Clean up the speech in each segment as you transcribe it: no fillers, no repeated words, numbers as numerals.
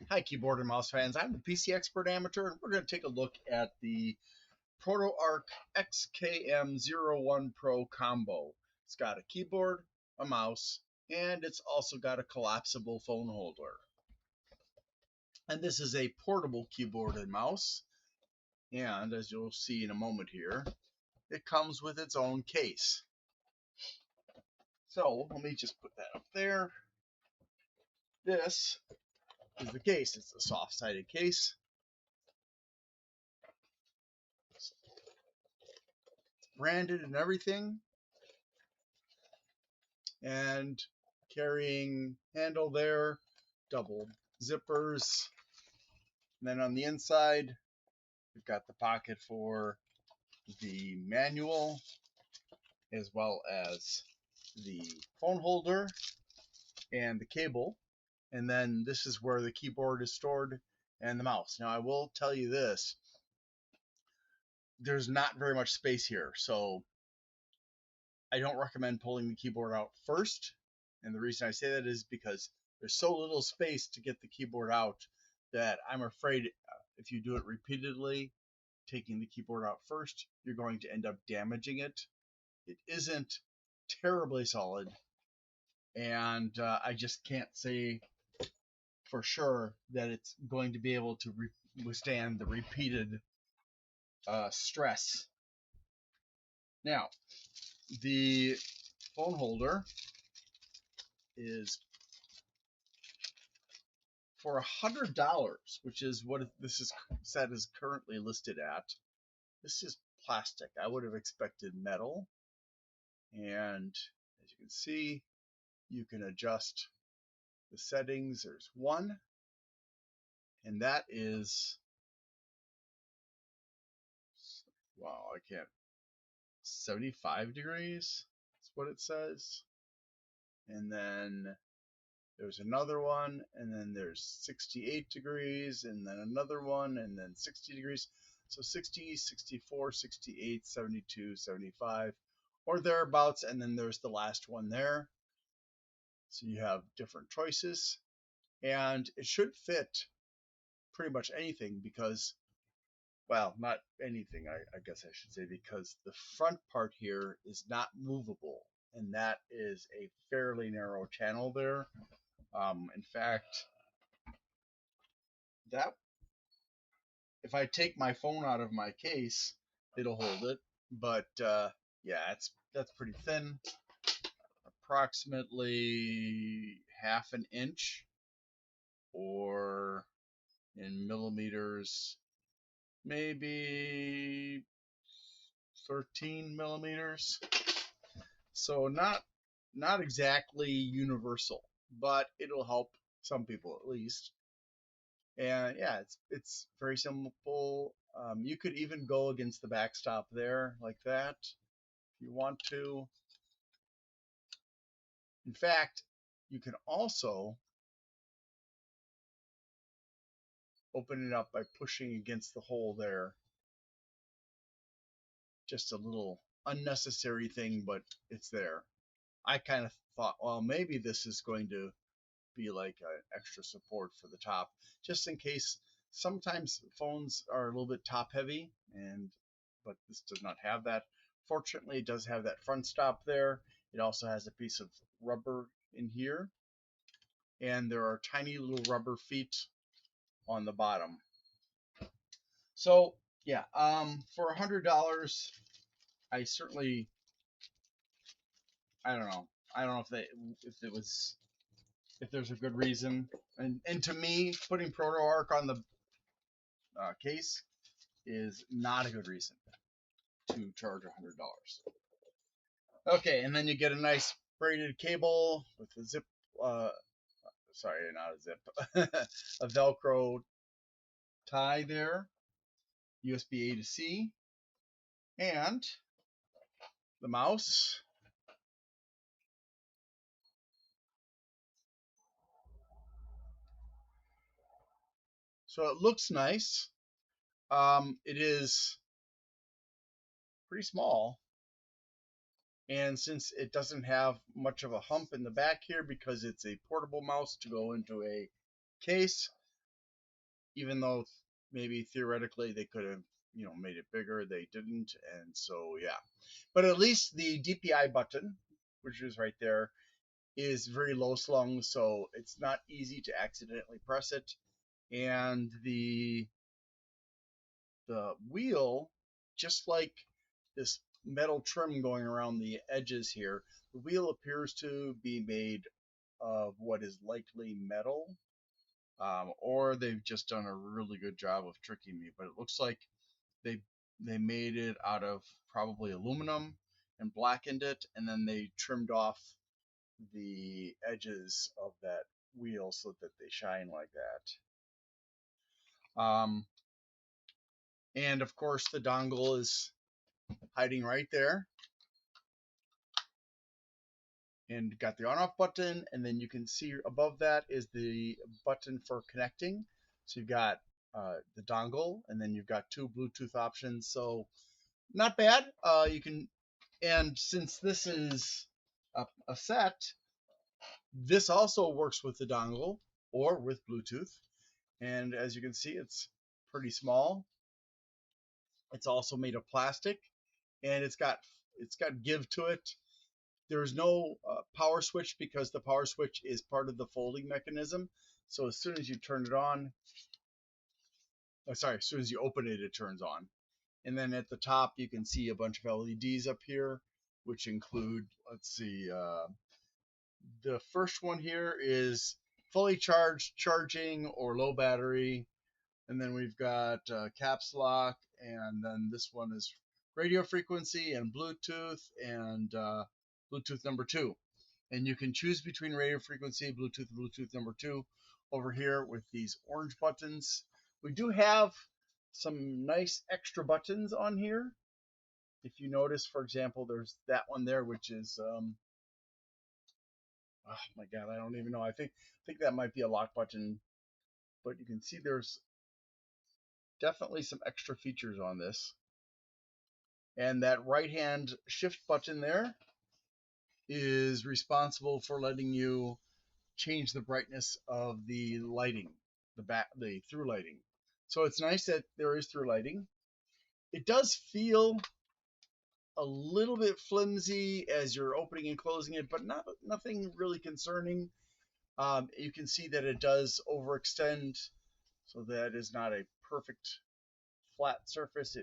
Hi, keyboard and mouse fans. I'm the PC Expert Amateur, and we're going to take a look at the ProtoArc XKM01 Pro combo. It's got a keyboard, a mouse, and it's also got a collapsible phone holder. And this is a portable keyboard and mouse, and as you'll see in a moment here, it comes with its own case. So let me just put that up there. This is the case. It's a soft-sided case. It's branded and everything, and carrying handle there, double zippers. And then on the inside, we've got the pocket for the manual as well as the phone holder and the cable. And then this is where the keyboard is stored and the mouse. Now I will tell you this, there's not very much space here, so I don't recommend pulling the keyboard out first. And the reason I say that is because there's so little space to get the keyboard out that I'm afraid if you do it repeatedly, taking the keyboard out first, you're going to end up damaging it. It isn't terribly solid, and I just can't say for sure that it's going to be able to withstand the repeated stress. Now, the phone holder is for $100, which is what this is said is currently listed at. This is plastic. I would have expected metal. And as you can see, you can adjust the settings. There's one, and that is, wow, I can't, 75 degrees. That's what it says. And then there's another one, and then there's 68 degrees, and then another one, and then 60 degrees. So 60, 64, 68, 72, 75, or thereabouts, and then there's the last one there. So you have different choices, and it should fit pretty much anything because, well, not anything, I guess I should say, because the front part here is not movable, and that is a fairly narrow channel there. In fact, that if I take my phone out of my case, it'll hold it, but yeah, that's pretty thin, approximately half an inch, or in millimeters, maybe 13 millimeters. So not exactly universal, but it'll help some people at least. And yeah, it's very simple. You could even go against the backstop there like that if you want to. In fact, you can also open it up by pushing against the hole there. Just a little unnecessary thing, but it's there. I kind of thought, well, maybe this is going to be like an extra support for the top, just in case. Sometimes phones are a little bit top heavy, but this does not have that. Fortunately, it does have that front stop there. It also has a piece of rubber in here, and there are tiny little rubber feet on the bottom. So yeah, for $100, I certainly, I don't know if there's a good reason, and to me, putting ProtoArc on the case is not a good reason to charge $100. Okay, and then you get a nice braided cable with a zip, sorry, not a zip, a Velcro tie there, USB A to C, and the mouse. So it looks nice. It is pretty small, and since it doesn't have much of a hump in the back here because it's a portable mouse to go into a case, even though maybe theoretically they could have, made it bigger, they didn't. And so, yeah. But at least the DPI button, which is right there, is very low slung, so it's not easy to accidentally press it. And the wheel, just like this metal trim going around the edges here, the wheel appears to be made of what is likely metal, or they've just done a really good job of tricking me. But it looks like they made it out of probably aluminum and blackened it, and then they trimmed off the edges of that wheel so that they shine like that. And of course, the dongle is hiding right there, and got the on-off button, and then you can see above that is the button for connecting. So you've got the dongle, and then you've got 2 Bluetooth options. So not bad. You can, and since this is a set, this also works with the dongle or with Bluetooth. And as you can see, it's pretty small. It's also made of plastic, and it's got give to it. There's no power switch because the power switch is part of the folding mechanism. So as soon as you turn it on, as soon as you open it, it turns on. And then at the top, you can see a bunch of LEDs up here, which include, let's see, the first one here is fully charged, charging, or low battery. And then we've got caps lock, and then this one is radio frequency and Bluetooth, and Bluetooth number 2. And you can choose between radio frequency, Bluetooth, and Bluetooth number 2 over here with these orange buttons. We do have some nice extra buttons on here. If you notice, for example, there's that one there, which is, oh my God, I don't even know. I think that might be a lock button, but you can see there's definitely some extra features on this. And that right hand shift button there is responsible for letting you change the brightness of the lighting, the through lighting. So it's nice that there is through lighting. It does feel a little bit flimsy as you're opening and closing it, but nothing really concerning. You can see that it does overextend, so that is not a perfect flat surface.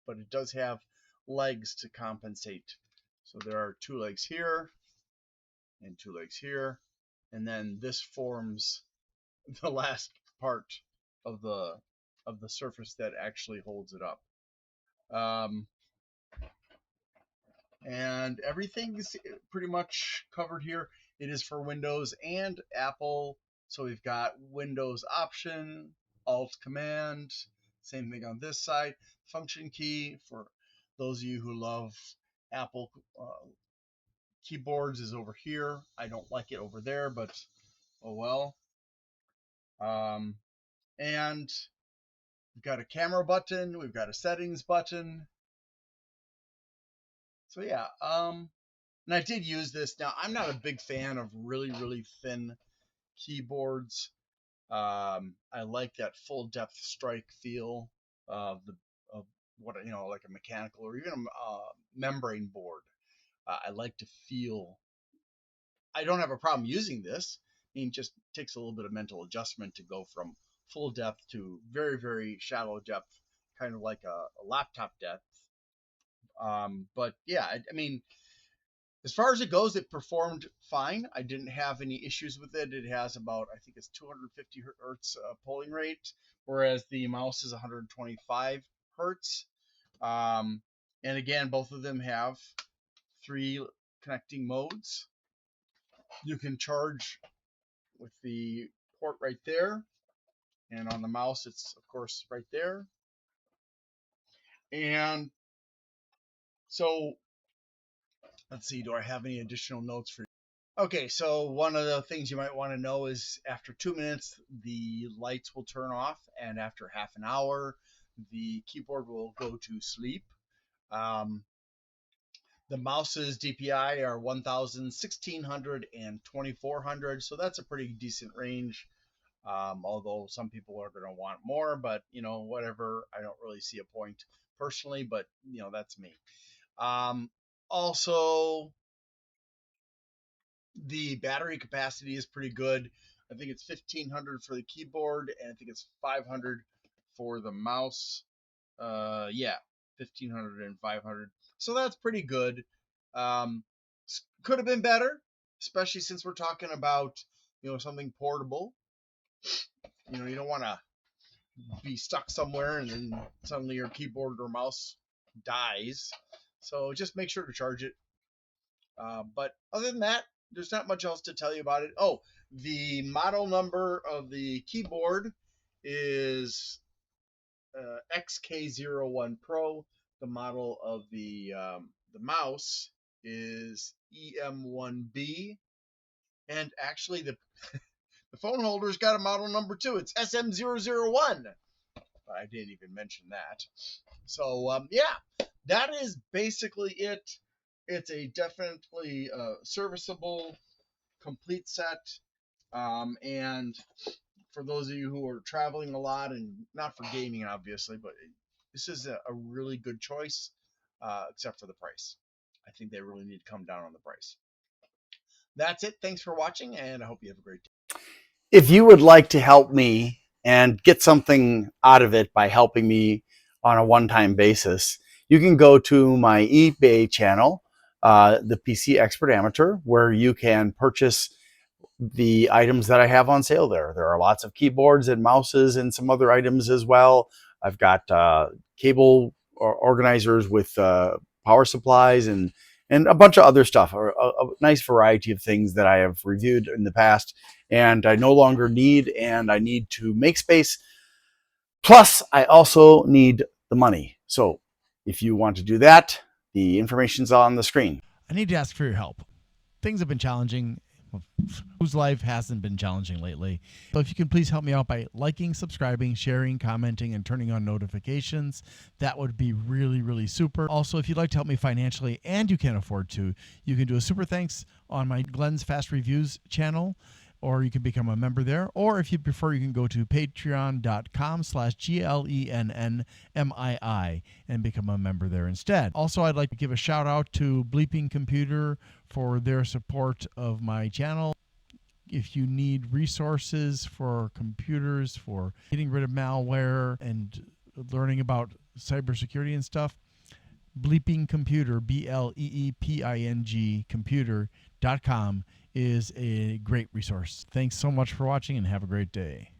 But it does have legs to compensate. So there are 2 legs here and 2 legs here, and then this forms the last part of the surface that actually holds it up. And everything's pretty much covered here. It is for Windows and Apple. So we've got Windows option, Alt Command, same thing on this side. Function key for those of you who love Apple keyboards is over here. I don't like it over there, but oh well. And we've got a camera button. We've got a settings button. So yeah, and I did use this. Now, I'm not a big fan of really, really thin keyboards. I like that full depth strike feel of what, like a mechanical or even a membrane board. I like to feel. I don't have a problem using this. I mean, it just takes a little bit of mental adjustment to go from full depth to very, very shallow depth, kind of like a laptop depth. But yeah, I mean, as far as it goes, it performed fine. I didn't have any issues with it. It has about, I think it's 250 hertz polling rate, whereas the mouse is 125 hertz. And again, both of them have 3 connecting modes. You can charge with the port right there, and on the mouse, it's of course right there. And so, let's see, do I have any additional notes for you? Okay, so one of the things you might want to know is after 2 minutes, the lights will turn off, and after half an hour, the keyboard will go to sleep. The mouse's DPI are 1,000, 1,600, and 2,400, so that's a pretty decent range. Although some people are going to want more, but whatever. I don't really see a point personally, but that's me. Also, the battery capacity is pretty good. I think it's 1500 for the keyboard, and I think it's 500 for the mouse. Yeah, 1500 and 500. So that's pretty good. Um, could have been better, especially since we're talking about something portable. You don't want to be stuck somewhere and then suddenly your keyboard or mouse dies. So just make sure to charge it. But other than that, there's not much else to tell you about it. Oh, the model number of the keyboard is XK01 Pro. The model of the mouse is EM1B. And actually, the phone holder's got a model number too. It's SM001. I didn't even mention that. So, yeah, that is basically it. It's a definitely serviceable, complete set. And for those of you who are traveling a lot, and not for gaming, obviously, but this is a really good choice, except for the price. I think they really need to come down on the price. That's it. Thanks for watching, and I hope you have a great day. If you would like to help me and get something out of it by helping me on a one-time basis, you can go to my eBay channel, the PC Expert Amateur, where you can purchase the items that I have on sale there. There are lots of keyboards and mouses and some other items as well. I've got cable organizers with power supplies and a bunch of other stuff, a nice variety of things that I have reviewed in the past and I no longer need, and I need to make space. Plus, I also need the money. So if you want to do that, the information's on the screen. I need to ask for your help. Things have been challenging. Whose life hasn't been challenging lately? So if you can please help me out by liking, subscribing, sharing, commenting, and turning on notifications, that would be really, really super. Also, if you'd like to help me financially and you can't afford to, you can do a super thanks on my Glenn's Fast Reviews channel, or you can become a member there. Or if you prefer, you can go to patreon.com/GLENNMII and become a member there instead. Also, I'd like to give a shout out to Bleeping Computer for their support of my channel. If you need resources for computers, for getting rid of malware and learning about cybersecurity and stuff, Bleeping Computer, BLEEPING computer.com is a great resource. Thanks so much for watching and have a great day.